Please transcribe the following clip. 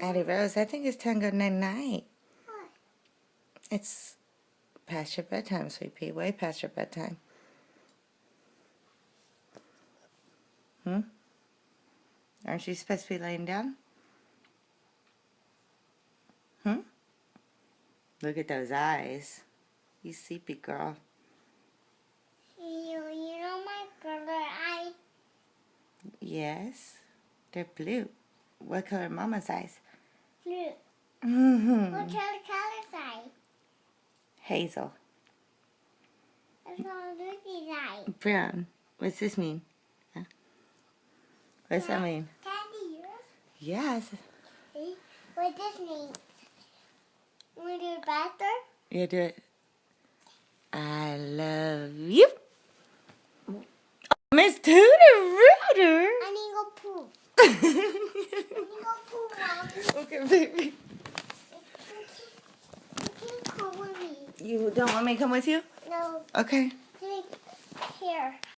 Addie Rose, I think it's time to go night-night. What? It's past your bedtime, Sweet Pea. Way past your bedtime. Aren't you supposed to be laying down? Look at those eyes. You sleepy girl. You know my color eye? Yes. They're blue. What color are Mama's eyes? Blue. Mm-hmm. What color's eye? Hazel. That's all Lucy's eye. Brown. What's this mean? Huh? What's that mean? Candy, yours? Yes. See? What this mean? Want to do it faster? You do it. I love you. Oh, Miss Tooter Rooter. I need to go poop. I need to go poop, Mommy. Okay, baby. You can't come with me. You don't want me to come with you? No. Okay. Here.